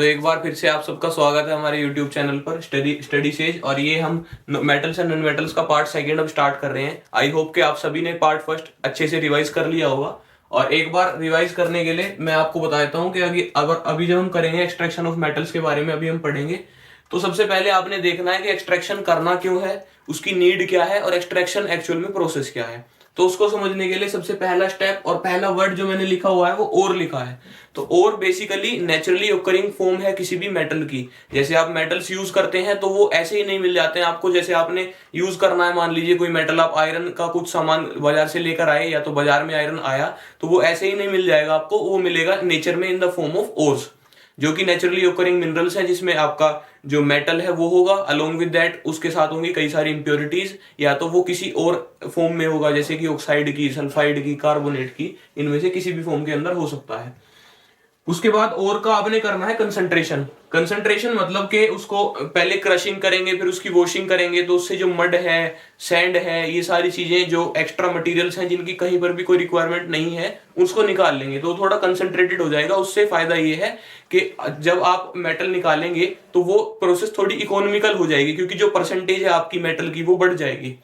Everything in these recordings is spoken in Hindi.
तो एक बार फिर से आप सबका स्वागत है हमारे YouTube चैनल पर स्टडी सेज। और ये हम मेटल्स एंड नॉन मेटल्स का पार्ट सेकंड अब स्टार्ट कर रहे हैं। आई होप कि आप सभी ने पार्ट फर्स्ट अच्छे से रिवाइज कर लिया होगा। और एक बार रिवाइज करने के लिए मैं आपको बता देता हूँ कि अभी जब हम करेंगे एक्सट्रैक्शन ऑफ मेटल्स के बारे में अभी हम पढ़ेंगे, तो सबसे पहले आपने देखना है कि एक्सट्रैक्शन करना क्यों है, उसकी नीड क्या है और एक्सट्रैक्शन एक्चुअल में प्रोसेस क्या है। तो उसको समझने के लिए सबसे पहला स्टेप और पहला वर्ड जो मैंने लिखा हुआ है वो ओर लिखा है। तो ओर बेसिकली नेचुरली ओकरिंग फॉर्म है किसी भी मेटल की। जैसे आप मेटल्स यूज करते हैं तो वो ऐसे ही नहीं मिल जाते हैं आपको। जैसे आपने यूज करना है, मान लीजिए कोई मेटल, आप आयरन का कुछ सामान बाजार से लेकर आए या तो बाजार में आयरन आया, तो वो ऐसे ही नहीं मिल जाएगा आपको। वो मिलेगा नेचर में in the form of ores, जो कि नेचुरली ओकरिंग मिनरल्स हैं, जिसमें आपका जो मेटल है वो होगा। अलोंग विद दैट उसके साथ होंगी कई सारी इंप्योरिटीज, या तो वो किसी और फॉर्म में होगा, जैसे कि ऑक्साइड की, सल्फाइड की, कार्बोनेट की, इनमें से किसी भी फॉर्म के अंदर हो सकता है। उसके बाद और का आपने करना है कंसंट्रेशन। कंसंट्रेशन मतलब कि उसको पहले क्रशिंग करेंगे, फिर उसकी वॉशिंग करेंगे, तो उससे जो मड है, सैंड है, ये सारी चीजें जो एक्स्ट्रा मटेरियल्स हैं जिनकी कहीं पर भी कोई रिक्वायरमेंट नहीं है, उसको निकाल लेंगे तो थोड़ा कंसंट्रेटेड हो जाएगा। उससे फायदा ये है कि जब आप मेटल निकालेंगे तो वो प्रोसेस थोड़ी इकोनॉमिकल हो जाएगी, क्योंकि जो परसेंटेज है आपकी मेटल की वो बढ़ जाएगी।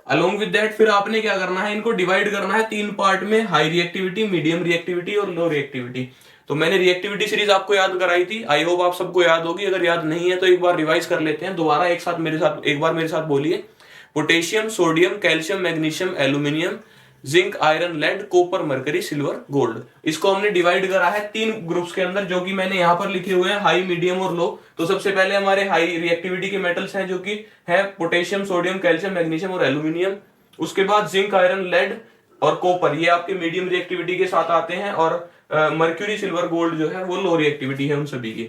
अलोंग विद दैट फिर आपने क्या करना है, इनको डिवाइड करना है तीन पार्ट में: हाई रिएक्टिविटी, मीडियम रिएक्टिविटी और लो रिएक्टिविटी। तो मैंने रिएक्टिविटी सीरीज आपको याद कराई थी, आई होप आप सबको याद होगी। अगर याद नहीं है तो एक बार रिवाइज कर लेते हैं दोबारा एक साथ मेरे साथ, एक बार मेरे साथ बोलिए: potassium, sodium, calcium, magnesium, aluminium, zinc, iron, lead, copper, mercury, silver, gold. इसको हमने डिवाइड करा है तीन ग्रुप्स के अंदर, जो कि मैंने यहाँ पर लिखे हुए हैं, हाई, मीडियम और लो। तो सबसे पहले हमारे हाई रिएक्टिविटी के मेटल्स हैं, जो कि है पोटेशियम, सोडियम, कैल्शियम, मैग्नीशियम और एल्यूमिनियम। उसके बाद जिंक, आयरन, लेड और कॉपर, ये आपके मीडियम रिएक्टिविटी के साथ आते हैं। और मर्क्यूरी, सिल्वर, गोल्ड जो है वो लो रिएक्टिविटी है उन सभी की।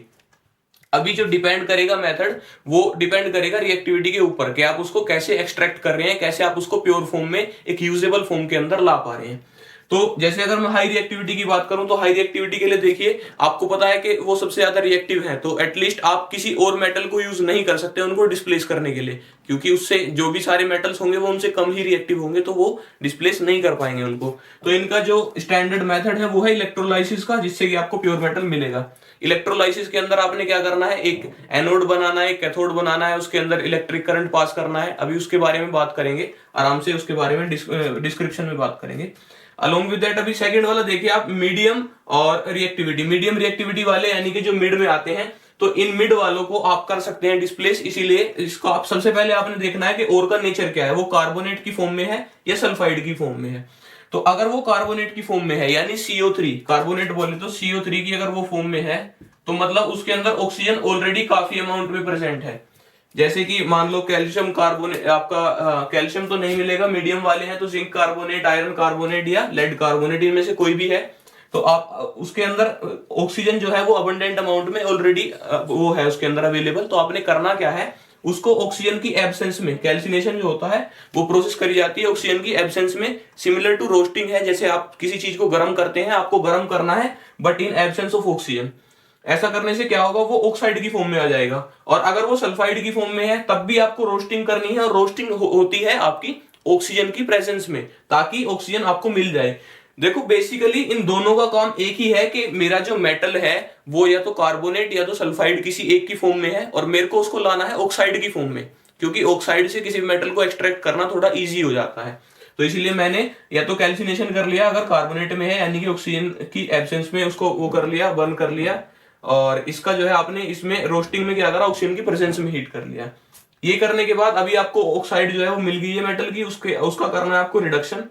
अभी जो डिपेंड करेगा मेथड, वो डिपेंड करेगा रिएक्टिविटी के ऊपर कि आप उसको कैसे एक्सट्रैक्ट कर रहे हैं, कैसे आप उसको प्योर फॉर्म में एक यूजेबल फॉर्म के अंदर ला पा रहे हैं। तो जैसे अगर मैं हाई रिएक्टिविटी की बात करूं, तो हाई रिएक्टिविटी के लिए देखिए, आपको पता है कि वो सबसे ज्यादा रिएक्टिव है, तो एटलीस्ट आप किसी और मेटल को यूज नहीं कर सकते उनको डिस्प्लेस करने के लिए, क्योंकि उससे जो भी सारे मेटल्स होंगे वो उनसे कम ही रिएक्टिव होंगे, तो वो डिस्प्लेस नहीं कर पाएंगे उनको। तो इनका जो स्टैंडर्ड मेथड है वो है इलेक्ट्रोलाइसिस का, जिससे कि आपको प्योर मेटल मिलेगा। इलेक्ट्रोलाइसिस के अंदर आपने क्या करना है, एक एनोड बनाना है, एक कैथोड बनाना है, उसके अंदर इलेक्ट्रिक करंट पास करना है। अभी उसके बारे में बात करेंगे आराम से, उसके बारे में डिस्क्रिप्शन में बात करेंगे। अलोंग विद दैट अभी सेकंड वाला देखिए आप, मीडियम और रिएक्टिविटी। मीडियम रिएक्टिविटी वाले यानी कि जो मिड में आते हैं, तो इन मिड वालों को आप कर सकते हैं डिस्प्लेस। इसीलिए इसको आप सबसे पहले आपने देखना है कि ओर का नेचर क्या है, वो कार्बोनेट की फॉर्म में है या सल्फाइड की फॉर्म में है। तो अगर वो कार्बोनेट की फॉर्म में है, यानी CO3, कार्बोनेट बोले तो CO3 की अगर वो फॉर्म में है, तो मतलब उसके अंदर ऑक्सीजन ऑलरेडी काफी अमाउंट में प्रेजेंट है। जैसे कि मान लो कैल्शियम कार्बोनेट, आपका कैल्शियम तो नहीं मिलेगा, मीडियम वाले हैं, तो जिंक कार्बोनेट, आयरन कार्बोनेट या लेड कार्बोनेट, इनमें से कोई भी है, तो आप उसके अंदर ऑक्सीजन जो है वो अबंडेंट अमाउंट में ऑलरेडी वो है उसके अंदर अवेलेबल। तो आपने करना क्या है, उसको ऑक्सीजन की एब्सेंस में, कैल्सिनेशन जो होता है वो प्रोसेस करी जाती है ऑक्सीजन की एब्सेंस में। सिमिलर टू रोस्टिंग है, जैसे आप किसी चीज को गर्म करते हैं, आपको गर्म करना है but in absence of oxygen. ऐसा करने से क्या होगा, वो ऑक्साइड की फॉर्म में आ जाएगा। और अगर वो सल्फाइड की फॉर्म में है तब भी आपको रोस्टिंग करनी है, और रोस्टिंग होती है आपकी ऑक्सीजन की प्रेजेंस में, ताकि ऑक्सीजन आपको मिल जाए। देखो बेसिकली इन दोनों का काम एक ही है कि मेरा जो मेटल है वो या तो कार्बोनेट या तो सल्फाइड किसी एक की फॉर्म में है, और मेरे को उसको लाना है ऑक्साइड की फॉर्म में, क्योंकि ऑक्साइड से किसी मेटल को एक्सट्रैक्ट करना थोड़ा इजी हो जाता है। तो इसीलिए मैंने या तो कैल्सिनेशन कर लिया अगर कार्बोनेट में है, यानी कि ऑक्सीजन की एब्सेंस में उसको वो कर लिया, बर्न कर लिया। और इसका जो है आपने इसमें रोस्टिंग में क्या करा, ऑक्सीजन की प्रेजेंस में हीट कर लिया। ये करने के बाद अभी आपको ऑक्साइड जो है वो मिल गई है मेटल की, उसका करना है आपको रिडक्शन।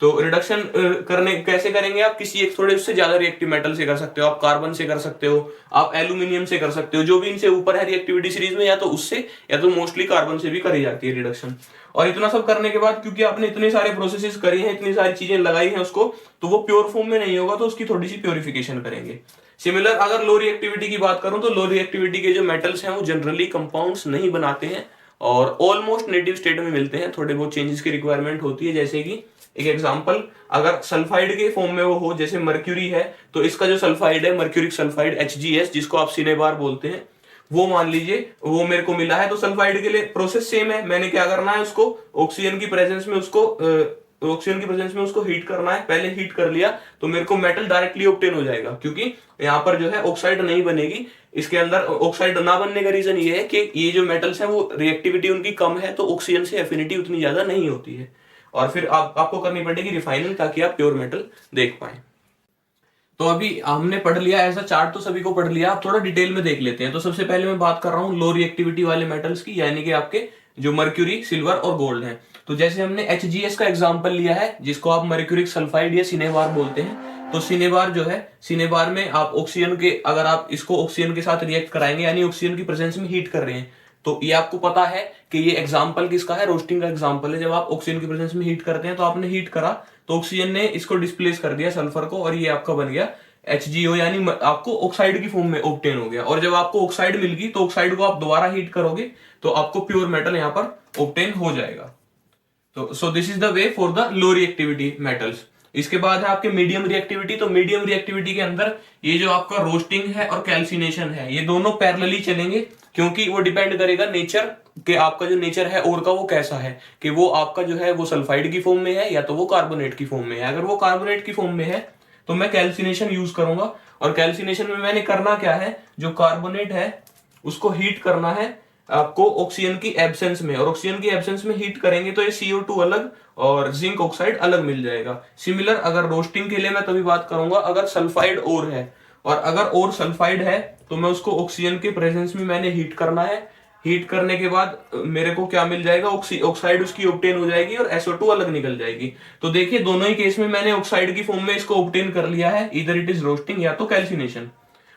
तो रिडक्शन करने कैसे करेंगे आप, किसी एक थोड़े उससे ज्यादा रिएक्टिव मेटल से कर सकते हो, आप कार्बन से कर सकते हो, आप एल्यूमिनियम से कर सकते हो, जो भी इनसे ऊपर है रिएक्टिविटी सीरीज में, या तो उससे या तो मोस्टली कार्बन से भी करी जाती है रिडक्शन। और इतना सब करने के बाद, क्योंकि आपने इतने सारे प्रोसेसेस करे हैं, इतनी सारी चीजें लगाई हैं उसको, तो वो प्योर फॉर्म में नहीं होगा, तो उसकी थोड़ी सी प्योरिफिकेशन करेंगे। सिमिलर अगर लो रिएक्टिविटी की बात करूं, तो लो रिएक्टिविटी के जो मेटल्स हैं वो जनरली कंपाउंड्स नहीं बनाते हैं और ऑलमोस्ट नेटिव स्टेट में मिलते हैं। थोड़े बहुत चेंजेस की रिक्वायरमेंट होती है, जैसे कि एक एग्जांपल, अगर सल्फाइड के फॉर्म में वो हो, जैसे मर्क्यूरी है, तो इसका जो सल्फाइड है, मर्क्यूरिक सल्फाइड HgS, जिसको आप सिनेबार बोलते हैं, वो मान लीजिए वो मेरे को मिला है। तो सल्फाइड के लिए प्रोसेस सेम है, मैंने क्या करना है, उसको ऑक्सीजन की प्रेजेंस में उसको ऑक्सीजन की प्रेजेंस में उसको हीट करना है, पहले हीट कर लिया तो मेरे को मेटल डायरेक्टली ऑब्टेन हो जाएगा, क्योंकि यहाँ पर जो है ऑक्साइड नहीं बनेगी। इसके अंदर ऑक्साइड ना बनने का रीजन ये है कि ये जो मेटल्स हैं वो रिएक्टिविटी उनकी कम है, तो ऑक्सीजन से एफिनिटी उतनी ज्यादा नहीं होती है। और फिर आपको करनी पड़ेगी रिफाइनिंग, ताकि आप प्योर मेटल देख पाए। तो अभी हमने पढ़ लिया, ऐसा चार्ट तो सभी को पढ़ लिया, आप थोड़ा डिटेल में देख लेते हैं। तो सबसे पहले मैं बात कर रहा हूँ लो रिएक्टिविटी वाले मेटल्स की, यानी कि आपके जो मर्क्यूरी, सिल्वर और गोल्ड हैं। तो जैसे हमने HGS का एग्जांपल लिया है, जिसको आप मर्क्यूरिक सल्फाइड या सिनेबार बोलते हैं। तो सिनेबार जो है, सिनेबार में आप ऑक्सीजन के, अगर आप इसको ऑक्सीजन के साथ रिएक्ट कराएंगे, यानी ऑक्सीजन की प्रेजेंस में हीट कर रहे हैं, तो ये आपको पता है कि ये एग्जाम्पल किसका है, रोस्टिंग का एग्जाम्पल है। जब आप ऑक्सीजन की प्रेजेंस में हीट करते हैं, तो आपने हीट करा तो ऑक्सीजन ने इसको डिस्प्लेस कर दिया सल्फर को, और ये आपका बन गया HgO, यानी आपको ऑक्साइड की फॉर्म में ऑब्टेन हो गया। और जब आपको ऑक्साइड मिल गई, तो ऑक्साइड को आप दोबारा हीट करोगे तो आपको प्योर मेटल यहाँ पर ऑब्टेन हो जाएगा। तो so this is the way for the low reactivity metals. इसके बाद है आपके मीडियम रिएक्टिविटी। तो मीडियम रिएक्टिविटी के अंदर ये जो आपका रोस्टिंग है और कैल्सिनेशन है, ये दोनों पैरेलली चलेंगे, क्योंकि वो डिपेंड करेगा नेचर के, आपका जो नेचर है और का वो कैसा है, कि वो आपका जो है वो सल्फाइड की फॉर्म में है या तो वो कार्बोनेट की फॉर्म में है। अगर वो कार्बोनेट की फॉर्म में है तो मैं कैल्सिनेशन यूज करूंगा। और कैल्सिनेशन में मैंने करना क्या है, जो कार्बोनेट है उसको हीट करना है आपको ऑक्सीजन की एब्सेंस में, और ऑक्सीजन की एब्सेंस में हीट करेंगे तो ये CO2 अलग और जिंक ऑक्साइड अलग मिल जाएगा। सिमिलर अगर रोस्टिंग के लिए मैं तभी बात करूंगा अगर सल्फाइड और है, और अगर और सल्फाइड है तो मैं उसको ऑक्सीजन के प्रेजेंस में मैंने हीट करना है। हीट करने के बाद मेरे को क्या मिल जाएगा, ऑक्साइड उसकी ऑब्टेन हो जाएगी और SO2 अलग निकल जाएगी। तो देखिए दोनों ही केस में मैंने ऑक्साइड की फॉर्म में इसको ऑब्टेन कर लिया है, इधर इट इज रोस्टिंग या तो कैल्सिनेशन।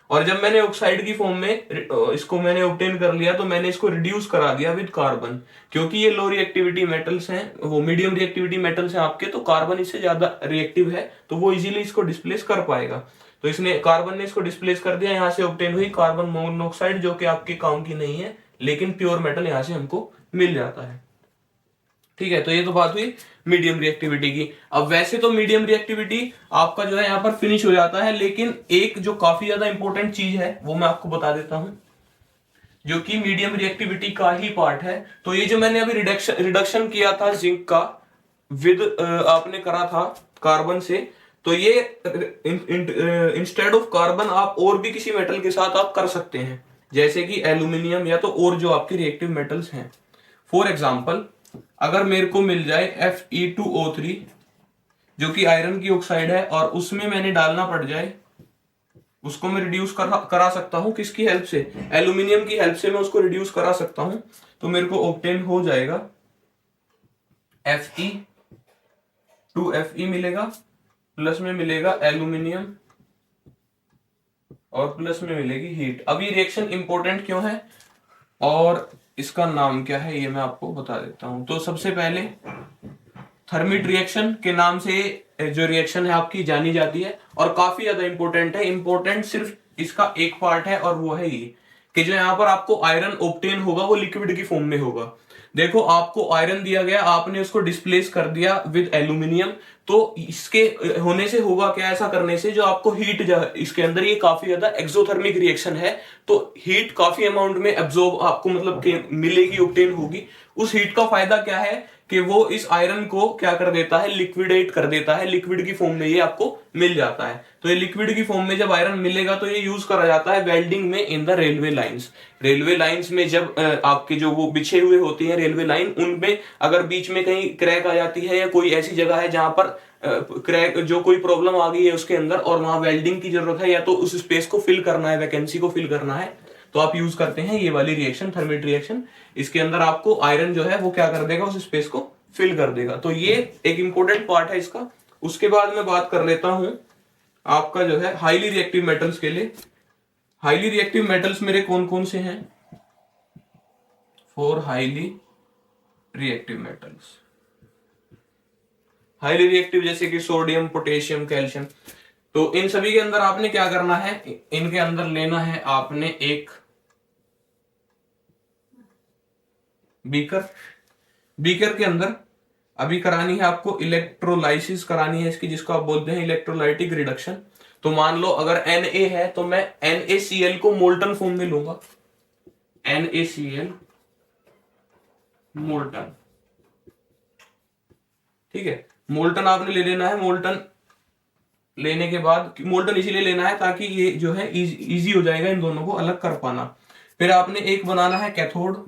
और जब मैंने ऑक्साइड की फॉर्म में इसको मैंने ऑब्टेन कर लिया, तो मैंने इसको रिड्यूस करा दिया विद कार्बन, क्योंकि ये लो रिएक्टिविटी मेटल्स हैं, वो मीडियम रिएक्टिविटी मेटल्स हैं आपके, तो कार्बन इससे ज्यादा रिएक्टिव है, तो वो इजीली इसको डिस्प्लेस कर पाएगा। तो इसने कार्बन ने इसको डिस्प्लेस कर दिया, यहाँ से ऑब्टेन हुई कार्बन मोनोऑक्साइड, जो कि आपके काम की नहीं है, लेकिन प्योर मेटल यहाँ से हमको मिल जाता है। ठीक है, तो ये तो बात हुई मीडियम रिएक्टिविटी की। अब वैसे तो मीडियम रिएक्टिविटी आपका जो है यहाँ पर फिनिश हो जाता है, लेकिन एक जो काफी ज्यादा इंपॉर्टेंट चीज है वो मैं आपको बता देता हूं, जो कि मीडियम रिएक्टिविटी का ही पार्ट है। तो ये जो मैंने अभी रिडक्शन किया था जिंक का विद आपने करा था कार्बन से, तो ये इंस्टेड ऑफ कार्बन आप और भी किसी मेटल के साथ आप कर सकते हैं, जैसे कि एल्यूमिनियम या तो और जो आपके रिएक्टिव मेटल्स हैं। फॉर एग्जाम्पल, अगर मेरे को मिल जाए Fe2O3 जो कि आयरन की ऑक्साइड है, और उसमें मैंने डालना पड़ जाए, उसको मैं रिड्यूस करा सकता हूं किसकी हेल्प से, एल्यूमिनियम की हेल्प से मैं उसको रिड्यूस करा सकता हूं। तो मेरे को ऑब्टेन हो जाएगा Fe2Fe मिलेगा, प्लस में मिलेगा एल्यूमिनियम, और प्लस में मिलेगी हीट। अब ये रिएक्शन इंपॉर्टेंट क्यों है और इसका नाम क्या है ये मैं आपको बता देता हूं। तो सबसे पहले थर्मिट रिएक्शन के नाम से जो रिएक्शन है आपकी जानी जाती है, और काफी ज्यादा इंपॉर्टेंट है। इंपॉर्टेंट सिर्फ इसका एक पार्ट है, और वो है ये कि जो यहाँ पर आपको आयरन ऑब्टेन होगा वो लिक्विड की फॉर्म में होगा। देखो आपको आयरन दिया गया, आपने उसको डिस्प्लेस कर दिया विद एल्यूमिनियम, तो इसके होने से होगा क्या, ऐसा करने से जो आपको हीट इसके अंदर, ये काफी ज्यादा एक्सोथर्मिक रिएक्शन है, तो हीट काफी अमाउंट में एब्जॉर्ब आपको मतलब कि मिलेगी, ऑब्टेन होगी। उस हीट का फायदा क्या है कि वो इस आयरन को क्या कर देता है, लिक्विडेट कर देता है, लिक्विड की फॉर्म में ये आपको मिल जाता है। तो ये लिक्विड की फॉर्म में जब आयरन मिलेगा तो ये यूज करा जाता है वेल्डिंग में in the railway lines. Railway lines में जब आपके जो वो बिछे हुए होते हैं रेलवे लाइन, उनमें अगर बीच में कहीं क्रैक आ जाती है या कोई ऐसी जगह है जहां पर क्रैक जो कोई प्रॉब्लम आ गई है उसके अंदर, और वहां वेल्डिंग की जरूरत है या तो उस स्पेस को फिल करना है, वैकेंसी को फिल करना है, तो आप यूज करते हैं ये वाली रिएक्शन, थर्मिट रिएक्शन। इसके अंदर आपको आयरन जो है वो क्या कर देगा, उस स्पेस को फिल कर देगा। तो ये एक इंपॉर्टेंट पार्ट है इसका। उसके बाद मैं बात कर लेता हूं आपका जो है हाईली रिएक्टिव मेटल्स के लिए। हाईली रिएक्टिव मेटल्स मेरे कौन कौन से हैं, for highly reactive metals, highly reactive जैसे कि सोडियम, पोटेशियम, कैल्शियम। तो इन सभी के अंदर आपने क्या करना है, इनके अंदर लेना है आपने एक बीकर। बीकर के अंदर अभी करानी है आपको इलेक्ट्रोलाइसिस करानी है इसकी, जिसको आप बोलते हैं इलेक्ट्रोलाइटिक रिडक्शन। तो मान लो अगर Na है तो मैं NaCl को मोल्टन फॉर्म में लूंगा, NaCl मोल्टन, ठीक है। मोल्टन आपने ले लेना है। मोल्टन लेने के बाद, मोल्टन इसीलिए लेना है ताकि ये जो है इजी हो जाएगा इन दोनों को अलग कर पाना। फिर आपने एक बनाना है कैथोड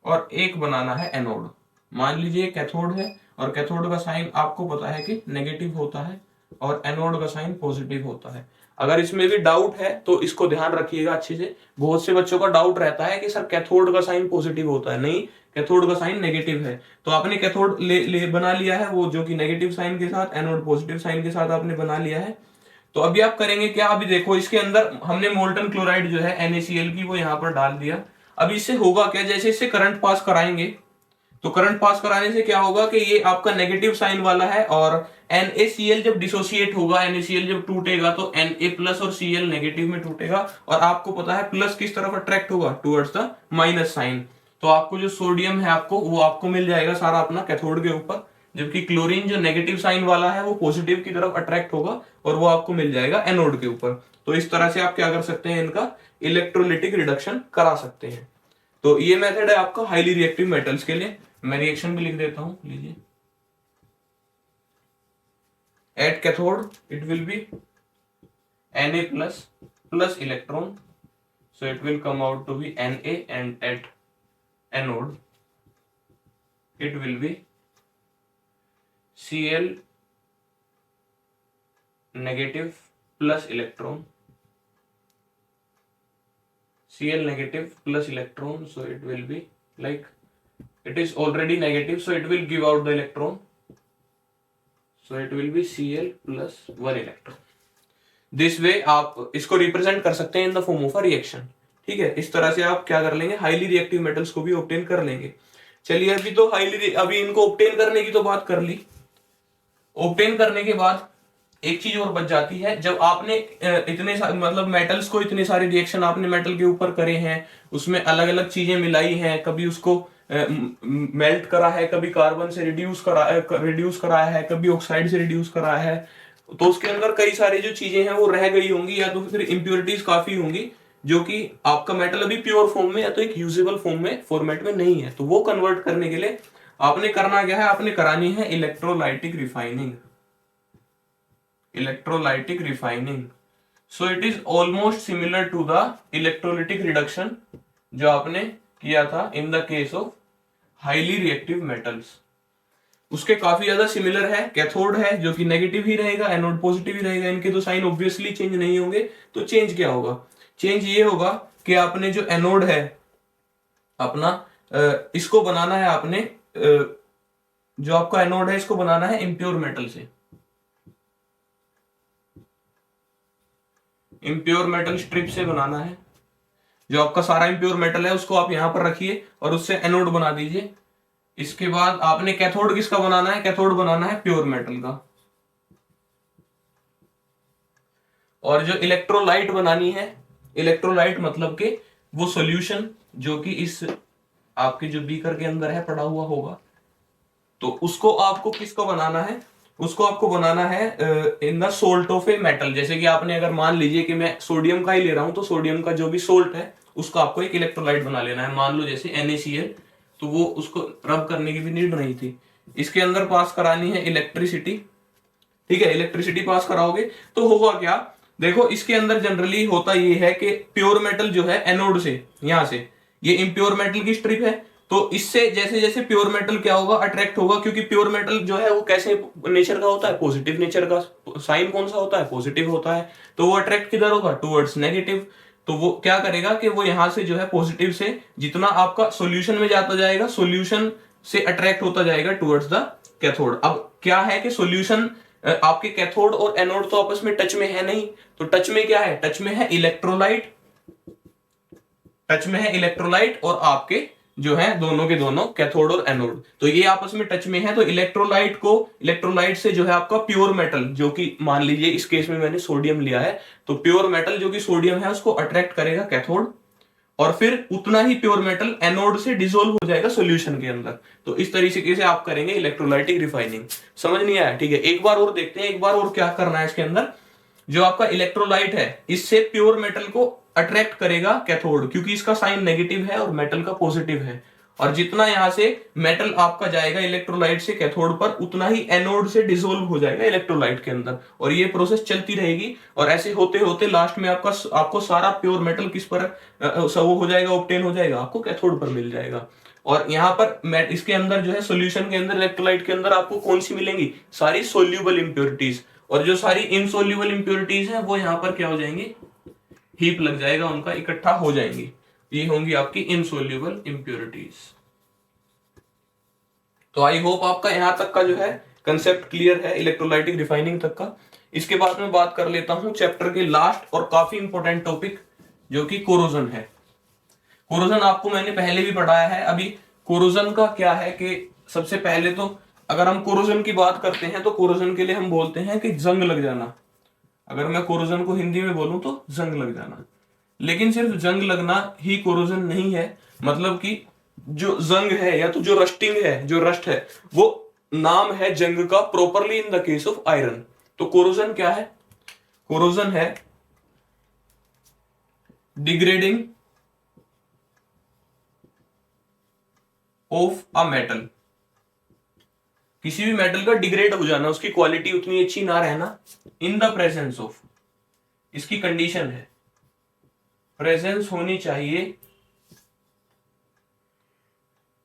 और एक बनाना है एनोड। मान लीजिए कैथोड है और कैथोड का साइन आपको पता है कि नेगेटिव होता है और एनोड का साइन पॉजिटिव होता है। अगर इसमें भी डाउट है तो इसको ध्यान रखिएगा अच्छे से। बहुत से बच्चों का डाउट रहता है कि सर कैथोड का साइन पॉजिटिव होता है, नहीं, कैथोड का साइन नेगेटिव है। तो आपने कैथोड ले बना लिया है, वो जो कि नेगेटिव साइन के साथ, एनोड पॉजिटिव साइन के साथ आपने बना लिया है। तो अभी आप करेंगे क्या, अभी देखो इसके अंदर हमने मोल्टन क्लोराइड जो है NaCl की वो यहाँ पर डाल दिया। अभी इससे होगा क्या, जैसे इससे करंट पास कराएंगे तो करंट पास कराने से क्या होगा कि ये आपका नेगेटिव साइन वाला है और NaCl जब डिसोसिएट होगा, NaCl जब टूटेगा तो Na प्लस और Cl नेगेटिव में टूटेगा और आपको पता है प्लस किस तरफ अट्रैक्ट होगा, टुवर्ड्स द माइनस साइन। तो आपको जो सोडियम है आपको वो आपको मिल जाएगा सारा अपना कैथोड के ऊपर, जबकि क्लोरीन जो नेगेटिव साइन वाला है वो पॉजिटिव की तरफ अट्रैक्ट होगा और वो आपको मिल जाएगा एनोड के ऊपर। तो इस तरह से आप क्या कर सकते हैं, इनका इलेक्ट्रोलिटिक रिडक्शन करा सकते हैं। तो ये मेथड है आपका हाईली रिएक्टिव मेटल्स के लिए। मैं रिएक्शन भी लिख देता हूं, लीजिए। At cathode it will be Na plus electron, so it will come out to be Na, and at anode it will be Cl negative plus electron, Cl negative plus electron, so it will be like, it is already negative, so it will give out the electron, so it will be Cl plus 1 electron. This way आप इसको रिप्रेजेंट कर सकते हैं in the form of a reaction. ठीक है, इस तरह से आप क्या कर लेंगे, हाईली रिएक्टिव मेटल्स को भी ऑब्टेन कर लेंगे। चलिए अभी तो अभी इनको ऑब्टेन करने की तो बात कर ली। ऑब्टेन करने के बाद एक चीज और बच जाती है, जब आपने इतने मतलब मेटल्स को इतने सारे रिएक्शन आपने मेटल के ऊपर करे हैं, उसमें अलग अलग चीजें मिलाई हैं, कभी उसको मेल्ट करा है, कभी कार्बन से रिड्यूस करा है, कभी ऑक्साइड से रिड्यूस करा है, तो उसके अंदर कई सारी जो चीजें हैं वो रह गई होंगी, या तो फिर इम्प्योरिटीज काफी होंगी, जो कि आपका मेटल अभी प्योर फॉर्म में या तो एक यूजेबल फॉर्म में फॉर्मेट में नहीं है। तो वो कन्वर्ट करने के लिए आपने करना क्या है, आपने करानी है electrolytic refining. Electrolytic refining, so it is almost similar to the electrolytic reduction जो आपने किया था in the case of highly reactive metals. उसके काफी ज्यादा सिमिलर है। कैथोड है जो कि नेगेटिव ही रहेगा, एनोड पॉजिटिव ही रहेगा, इनके तो साइन ऑब्वियसली चेंज नहीं होंगे। तो चेंज क्या होगा, चेंज ये होगा कि आपने जो एनोड है अपना, इसको बनाना है आपने, जो आपका एनोड है इसको बनाना है इम्प्योर मेटल से। इम्प्योर मेटल स्ट्रिप से बनाना है। जो आपका सारा इम्प्योर मेटल है उसको आप यहां पर रखिए और उससे एनोड बना दीजिए। इसके बाद आपने कैथोड किसका बनाना है, कैथोड बनाना है प्योर मेटल का। और जो इलेक्ट्रोलाइट बनानी है, इलेक्ट्रोलाइट मतलब के वो सॉल्यूशन जो कि इस आपके जो बीकर के अंदर है पड़ा हुआ होगा, तो उसको आपको किसको बनाना है, उसको आपको बनाना है in the salt of a metal. जैसे कि आपने अगर मान लीजिए कि मैं सोडियम का ही ले रहा हूं, तो सोडियम का जो भी सोल्ट है उसका आपको एक इलेक्ट्रोलाइट बना लेना है। मान लो जैसे NaCl, तो वो उसको रब करने की भी नीड नहीं थी। इसके अंदर पास करानी है इलेक्ट्रिसिटी। ठीक है, इलेक्ट्रिसिटी पास कराओगे तो होगा क्या, देखो इसके अंदर जनरली होता ये है कि प्योर मेटल जो है एनोड से, यहां से ये इम्प्योर मेटल की स्ट्रिप है, तो इससे जैसे जैसे प्योर मेटल क्या होगा, अट्रैक्ट होगा, क्योंकि प्योर मेटल जो है वो कैसे नेचर का होता है, पॉजिटिव नेचर का। साइन कौन सा होता है, पॉजिटिव होता है। तो वो अट्रैक्ट किधर होगा, टुवर्ड्स नेगेटिव। तो वो क्या करेगा कि वो यहां से जो है पॉजिटिव से जितना आपका सॉल्यूशन में जाता जाएगा, सॉल्यूशन से अट्रैक्ट होता जाएगा टुवर्ड्स द कैथोड। अब क्या है कि सॉल्यूशन आपके कैथोड और एनोड तो आपस में टच में है नहीं, तो टच में क्या है, टच में है इलेक्ट्रोलाइट, टच में है इलेक्ट्रोलाइट और आपके जो है दोनों के दोनों कैथोड और एनोड, तो ये आपस में टच में है। तो इलेक्ट्रोलाइट से जो है आपका प्योर मेटल, जो कि मान लीजिए इस केस में मैंने सोडियम लिया है, तो प्योर मेटल जो कि सोडियम है उसको अट्रैक्ट करेगा कैथोड, और फिर उतना ही प्योर मेटल एनोड से डिसोल्व हो जाएगा सॉल्यूशन के अंदर। तो इस तरीके से आप करेंगे इलेक्ट्रोलाइटिक रिफाइनिंग। समझ नहीं आया, ठीक है, एक बार और देखते हैं, एक बार और क्या करना है इसके अंदर। जो आपका इलेक्ट्रोलाइट है इससे प्योर मेटल को अट्रैक्ट करेगा कैथोड, क्योंकि इसका साइन नेगेटिव है और मेटल का पॉजिटिव है, और जितना यहाँ से मेटल आपका जाएगा इलेक्ट्रोलाइट से कैथोड पर, उतना ही एनोड से डिसोल्व हो जाएगा इलेक्ट्रोलाइट के अंदर, और ये प्रोसेस चलती रहेगी। और ऐसे होते होते लास्ट में आपको सारा प्योर मेटल किस पर वो हो जाएगा, ऑब्टेन हो जाएगा, आपको कैथोड पर मिल जाएगा। और यहाँ पर इसके अंदर जो है सोल्यूशन के अंदर, इलेक्ट्रोलाइट के अंदर आपको कौन सी मिलेंगी, सारी सोल्यूबल इंप्योरिटीज। और जो सारी इनसोल्यूबल इंप्योरिटीज है वो यहाँ पर क्या हो जाएंगी, हीप लग जाएगा उनका, इकट्ठा हो जाएंगी। ये होंगी आपकी इनसोल्यूबल इंप्योरिटीज। तो आई होप आपका यहां तक का जो है कंसेप्ट क्लियर है, इलेक्ट्रोलाइटिक रिफाइनिंग तक का। इसके बाद में बात कर लेता हूं चैप्टर के लास्ट और काफी इंपॉर्टेंट टॉपिक, जो कि कोरोजन है। कोरोजन आपको मैंने पहले भी पढ़ाया है। अभी कोरोजन का क्या है कि सबसे पहले तो अगर हम कोरोजन की बात करते हैं तो कोरोजन के लिए हम बोलते हैं कि जंग लग जाना। अगर मैं कोरोजन को हिंदी में बोलूं तो जंग लग जाना। लेकिन सिर्फ जंग लगना ही कोरोजन नहीं है, मतलब कि जो जंग है या तो जो रस्टिंग है, जो रस्ट है, वो नाम है जंग का properly in the case of iron. तो कोरोजन क्या है, कोरोजन है डिग्रेडिंग ऑफ अ मेटल। किसी भी मेटल का डिग्रेड हो जाना, उसकी क्वालिटी उतनी अच्छी ना रहना, इन द प्रेजेंस ऑफ, इसकी कंडीशन है प्रेजेंस होनी चाहिए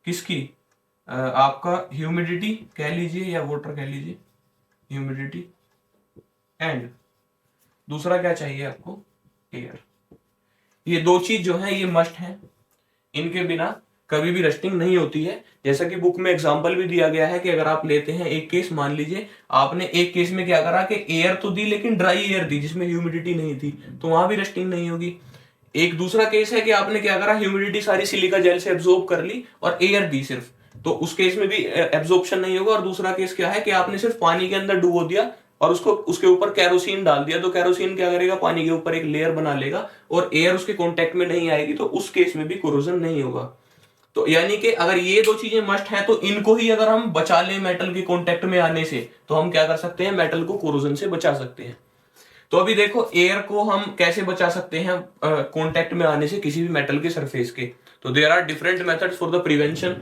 किसकी, आपका ह्यूमिडिटी कह लीजिए या वाटर कह लीजिए, ह्यूमिडिटी, एंड दूसरा क्या चाहिए आपको, एयर। ये दो चीज जो है ये मस्ट है, इनके बिना कभी भी रस्टिंग नहीं होती है। जैसा कि बुक में एग्जांपल भी दिया गया है कि अगर आप लेते हैं एक केस, मान लीजिए आपने एक केस में क्या करा कि एयर तो दी लेकिन ड्राई एयर दी जिसमें ह्यूमिडिटी नहीं थी, तो वहां भी रस्टिंग नहीं होगी। एक दूसरा केस है कि आपने क्या करा, ह्यूमिडिटी सारी सिलिका जेल से एब्जॉर्ब कर ली और एयर दी सिर्फ, तो उस केस में भी एब्जॉर्प्शन नहीं होगा। और दूसरा केस क्या है कि आपने सिर्फ पानी के अंदर डुबो दिया और उसको उसके ऊपर कैरोसिन डाल दिया, तो कैरोसिन क्या करेगा, पानी के ऊपर एक लेयर बना लेगा और एयर उसके कांटेक्ट में नहीं आएगी, तो उस केस में भी कोरोजन नहीं होगा। तो यानी कि अगर ये दो चीजें मस्ट है, तो इनको ही अगर हम बचा लें मेटल के कांटेक्ट में आने से, तो हम क्या कर सकते हैं, मेटल को कोरोजन से बचा सकते हैं। तो अभी देखो एयर को हम कैसे बचा सकते हैं कांटेक्ट में आने से किसी भी मेटल के सरफेस के। तो there are different methods for the prevention,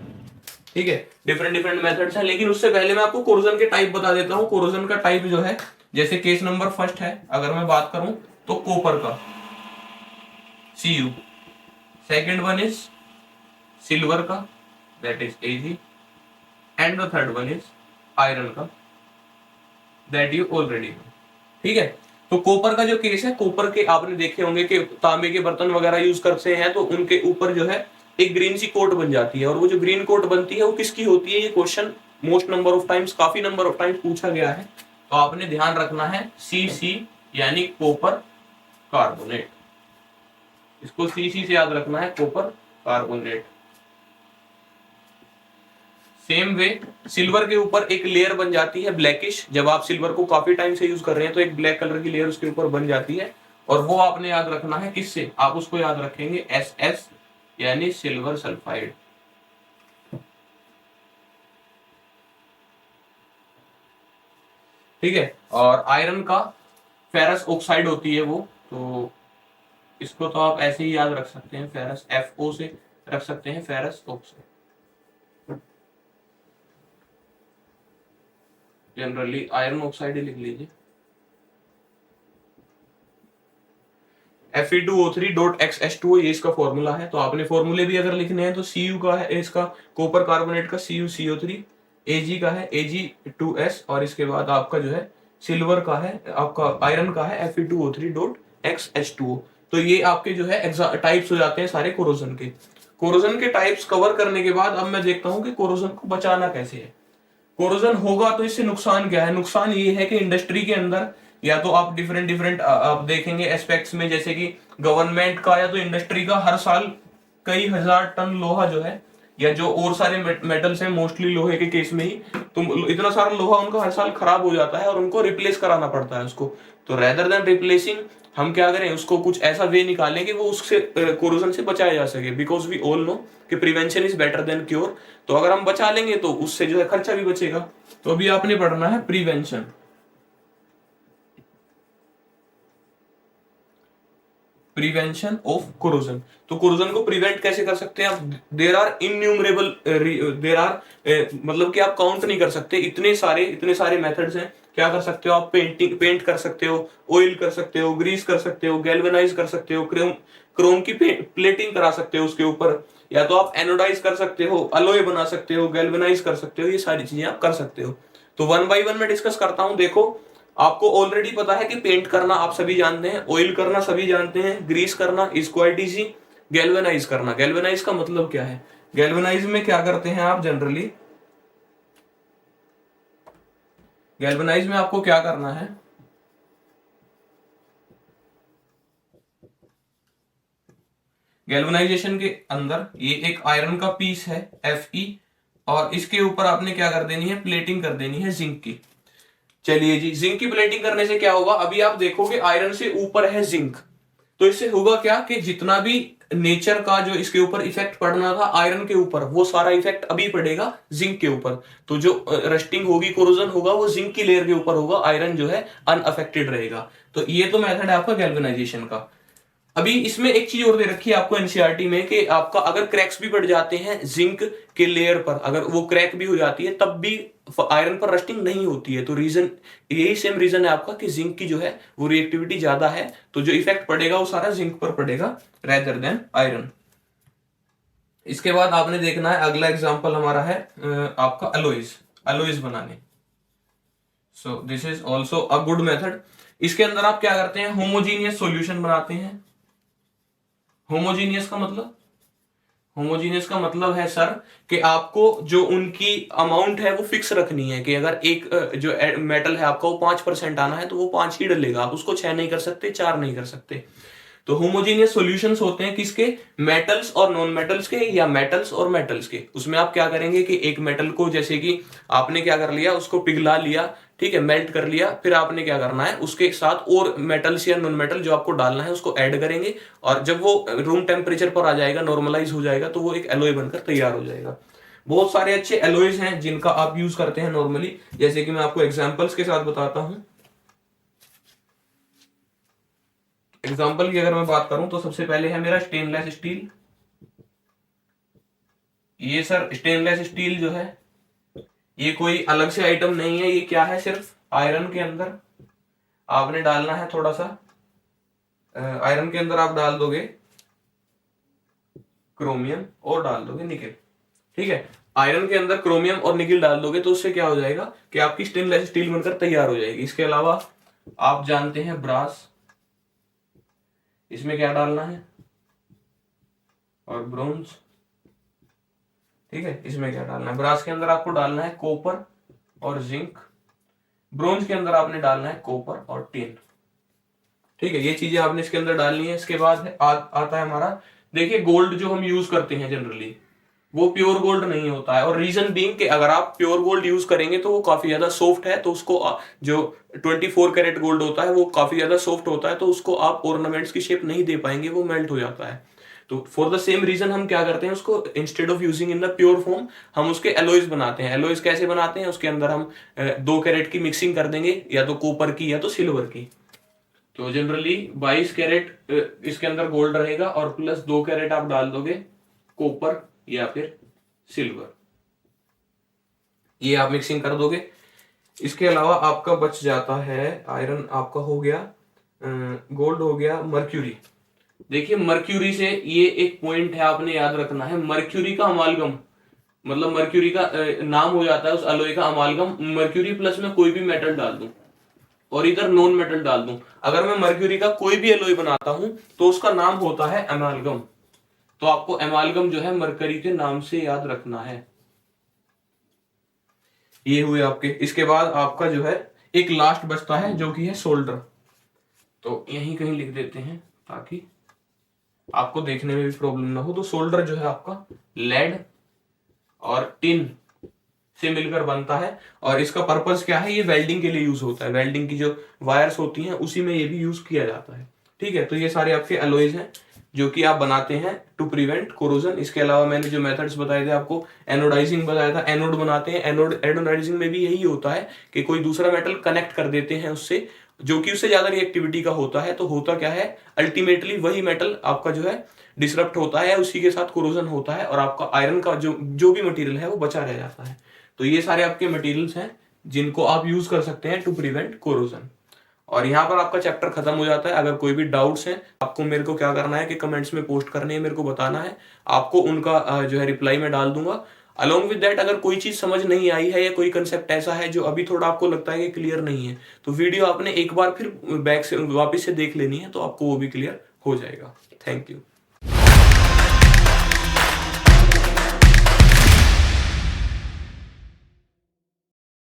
ठीक है, डिफरेंट डिफरेंट मेथड्स हैं। लेकिन उससे पहले मैं आपको कोरोजन के टाइप बता देता हूं। कोरोजन का टाइप जो है, जैसे केस नंबर फर्स्ट है अगर मैं बात करूं तो कॉपर का Cu, second one is silver का, that is Ag, and the third one is iron का, दैट यू ऑलरेडी नो, ठीक है। तो कॉपर का जो केस है, कॉपर के आपने देखे होंगे कि तांबे के बर्तन वगैरह यूज करते हैं तो उनके ऊपर जो है एक ग्रीन सी कोट बन जाती है, और वो जो ग्रीन कोट बनती है वो किसकी होती है, ये question most number of times, काफी नंबर ऑफ टाइम्स पूछा गया है। तो आपने ध्यान रखना है Cc यानी कॉपर कार्बोनेट, इसको Cc से याद रखना है, copper carbonate. Same way silver के ऊपर एक लेयर बन जाती है ब्लैकिश, जब आप सिल्वर को काफी टाइम से यूज कर रहे हैं तो एक ब्लैक कलर की लेयर उसके ऊपर बन जाती है, और वो आपने याद रखना है किससे, आप उसको याद रखेंगे Ss यानी सिल्वर सल्फाइड। ठीक है। और आयरन का फेरस ऑक्साइड होती है वो, तो इसको तो आप ऐसे ही याद रख सकते हैं, फेरस Fo से रख सकते हैं, ferrous oxide. Generally iron oxide ही लिख लीजिए, Fe2O3.XH2O, ये इसका फॉर्मूला है। तो आपने फॉर्मूले भी अगर लिखने हैं तो Cu का है इसका, कॉपर कार्बोनेट का CuCO3, Ag का है Ag2S, और इसके बाद आपका जो है सिल्वर का है, आपका आयरन का है Fe2O3.XH2O। तो ये आपके जो है टाइप्स हो जाते हैं सारे कोरोजन के। कोरोजन के टाइप्स कवर करने के बाद अब मैं देखता हूं कि कोरोजन को बचाना कैसे है। कोरोजन होगा तो इससे नुकसान क्या है, नुकसान ये है कि इंडस्ट्री के अंदर या तो आप डिफरेंट डिफरेंट आप देखेंगे एस्पेक्ट्स में, जैसे कि गवर्नमेंट का या तो इंडस्ट्री का हर साल कई हजार टन लोहा जो है, या जो और सारे मेटल्स हैं मोस्टली लोहे के केस में ही, तो इतना सारा लोहा उनका हर साल खराब हो जाता है और उनको रिप्लेस कराना पड़ता है उसको। तो रेदर देन रिप्लेसिंग हम क्या करें, उसको कुछ ऐसा वे निकालें कि वो उससे कोरोजन से बचाया जा सके, बिकॉज वी ऑल नो कि prevention is better than cure. तो अगर हम बचा लेंगे तो उससे जो है खर्चा भी बचेगा। तो अभी आपने पढ़ना है प्रिवेंशन। Prevention of corrosion. तो कोरोजन को प्रिवेंट कैसे कर सकते हैं आप? There are innumerable, there are मतलब कि आप काउंट नहीं कर सकते, इतने सारे मेथड्स हैं। क्या कर सकते हो आप? पेंट कर सकते हो, ऑयल कर सकते हो, ग्रीस कर सकते हो, गैल्वेनाइज कर सकते हो, क्रोम की प्लेटिंग करा सकते हो उसके ऊपर, या तो आप एनोडाइज कर सकते हो, अलॉय बना सकते हो, गैल्वेनाइज कर सकते हो, ये सारी चीजें आप कर सकते हो। तो वन बाय वन मैं डिस्कस करता हूं। देखो, आपको ऑलरेडी पता है कि पेंट करना आप सभी जानते हैं, ऑयल करना सभी जानते हैं, ग्रीस करना इज क्वाइट इजी, गैल्वेनाइज करना, गैल्वेनाइज का मतलब क्या है? गैल्वेनाइज में क्या करते हैं आप जनरली? गैल्वेनाइज में आपको क्या करना है? गैल्वेनाइजेशन के अंदर ये एक आयरन का पीस है Fe, और इसके ऊपर आपने क्या कर देनी है? प्लेटिंग कर देनी है जिंक की। चलिए जी, जिंक की प्लेटिंग करने से क्या होगा? अभी आप देखोगे आयरन से ऊपर है जिंक, तो इससे होगा क्या कि जितना भी नेचर का जो इसके ऊपर इफेक्ट पड़ना था आयरन के ऊपर, वो सारा इफेक्ट अभी पड़ेगा जिंक के ऊपर। तो जो रस्टिंग होगी, कोरोजन होगा, वो जिंक की लेयर के ऊपर होगा, आयरन जो है अनअफेक्टेड रहेगा। तो ये तो मेथड है आपका गैल्वेनाइजेशन का। अभी इसमें एक चीज और दे रखी है आपको एनसीईआरटी में कि आपका अगर क्रैक्स भी पड़ जाते हैं जिंक के लेयर पर, अगर वो क्रैक भी हो जाती है तब भी आयरन पर रस्टिंग नहीं होती है। तो रीजन यही सेम रीजन है आपका कि जिंक की जो है वो रिएक्टिविटी ज्यादा है, तो जो इफेक्ट पड़ेगा वो सारा जिंक पर पड़ेगा रेदर देन आयरन। इसके बाद आपने देखना है अगला एग्जांपल हमारा है आपका अलॉयज बनाने। So this is also a good method. इसके अंदर आप क्या करते हैं? होमोजीनियस सॉल्यूशन बनाते हैं। होमोजीनियस का मतलब है सर कि आपको जो उनकी अमाउंट है वो फिक्स रखनी है, कि अगर एक जो मेटल है आपका वो 5% आना है तो वो 5 ही डलेगा, आप उसको 6 नहीं कर सकते, 4 नहीं कर सकते। तो होमोजीनियस सॉल्यूशंस होते हैं किसके? मेटल्स और नॉन मेटल्स के, या मेटल्स और मेटल्स के। उसमें आप क्या करेंगे कि एक मेटल को, जैसे कि आपने क्या कर लिया, उसको पिघला लिया, ठीक है, मेल्ट कर लिया, फिर आपने क्या करना है, उसके साथ और मेटल्स या नॉन मेटल जो आपको डालना है उसको ऐड करेंगे, और जब वो रूम टेम्परेचर पर आ जाएगा, नॉर्मलाइज हो जाएगा, तो वो एक एलॉय बनकर तैयार हो जाएगा। बहुत सारे अच्छे एलॉयज हैं जिनका आप यूज करते हैं नॉर्मली, जैसे कि मैं आपको एग्जांपल्स के साथ बताता हूं। एग्जाम्पल की अगर मैं बात करूं तो सबसे पहले है मेरा स्टेनलेस स्टील। ये सर स्टेनलेस स्टील जो है ये कोई अलग से आइटम नहीं है, ये क्या है? सिर्फ आयरन के अंदर आपने डालना है थोड़ा सा, आयरन के अंदर आप डाल दोगे क्रोमियम और डाल दोगे निकेल, ठीक है। आयरन के अंदर क्रोमियम और निकेल डाल दोगे तो उससे क्या हो जाएगा कि आपकी स्टेनलेस स्टील बनकर तैयार हो जाएगी। इसके अलावा आप जानते हैं ब्रास, इसमें क्या डालना है? और ब्रोंज, ठीक है, इसमें क्या डालना है? ब्रास के अंदर आपको डालना है कॉपर और जिंक, ब्रोंज के अंदर आपने डालना है कॉपर और टिन, ठीक है। ये चीजें आपने इसके अंदर डालनी है। इसके बाद आता है हमारा, देखिए गोल्ड जो हम यूज करते हैं जनरली वो प्योर गोल्ड नहीं होता है, और रीजन बीइंग कि अगर आप प्योर गोल्ड यूज करेंगे तो वो काफी ज्यादा सॉफ्ट है, तो उसको जो 24 कैरेट गोल्ड होता है वो काफी ज्यादा सॉफ्ट होता है, तो उसको आप ऑर्नामेंट्स की शेप नहीं दे पाएंगे, वो मेल्ट हो जाता है। तो फॉर द सेम रीजन हम क्या करते हैं, उसको instead of using in the pure form हम उसके एलॉयज बनाते हैं। एलॉयज कैसे बनाते हैं? उसके अंदर हम 2 कैरेट की मिक्सिंग कर देंगे, या तो कॉपर की या तो सिल्वर की। तो जनरली 22 कैरेट इसके अंदर गोल्ड रहेगा, और प्लस 2 कैरेट आप डाल दोगे कॉपर या फिर सिल्वर, ये आप मिक्सिंग कर दोगे। इसके अलावा आपका बच जाता है आयरन, आपका हो गया गोल्ड, हो गया मर्क्यूरी। देखिए मर्क्यूरी से ये एक पॉइंट है आपने याद रखना है, मर्क्यूरी का अमालगम, मतलब मर्क्यूरी का नाम हो जाता है उस अलॉय का अमालगम। मर्क्यूरी प्लस में कोई भी मेटल डाल दूं और इधर नॉन मेटल डाल दूं, अगर मैं मर्क्यूरी का कोई भी एलॉय बनाता हूं तो उसका नाम होता है अमालगम। तो आपको अमालगम जो है मरकरी के नाम से याद रखना है। ये हुए आपके। इसके बाद आपका जो है एक लास्ट बचता है जो कि है सोल्डर, तो यहीं कहीं लिख देते हैं ताकि आपको देखने में भी प्रॉब्लम ना हो। तो सोल्डर जो है आपका लेड और टिन से मिलकर बनता है, और इसका पर्पस क्या है? ये वेल्डिंग के लिए यूज होता है, वेल्डिंग की जो वायर्स होती हैं उसी में ये भी यूज किया जाता है, ठीक है। तो ये सारे आपके एलॉयज हैं जो कि आप बनाते हैं टू प्रिवेंट कोरोजन। इसके अलावा मैंने जो मेथड्स बताए थे आपको, एनोडाइजिंग बताया था, एनोड बनाते हैं। एनोडाइजिंग में भी यही होता है कि कोई दूसरा मेटल कनेक्ट कर देते हैं उससे, जो कि उससे ज्यादा रिएक्टिविटी का होता है, तो होता क्या है, अल्टीमेटली वही मेटल आपका जो है डिसरप्ट होता है, उसी के साथ कोरोजन होता है और आपका आयरन का जो भी मटेरियल है वो बचा रह जाता है। तो ये सारे आपके मटेरियल्स हैं जिनको आप यूज कर सकते हैं टू प्रिवेंट कोरोजन। और यहाँ पर आपका चैप्टर खत्म हो जाता है। अगर कोई भी डाउट्स हैं आपको मेरे को क्या करना है कि कमेंट्स में पोस्ट करने हैं, मेरे को बताना है, आपको उनका जो है रिप्लाई में डाल दूंगा। अलोंग विद दैट, अगर कोई चीज समझ नहीं आई है या कोई कंसेप्ट ऐसा है जो अभी थोड़ा आपको लगता है कि क्लियर नहीं है, तो वीडियो आपने एक बार फिर बैक से वापस से देख लेनी है, तो आपको वो भी क्लियर हो जाएगा। Thank you.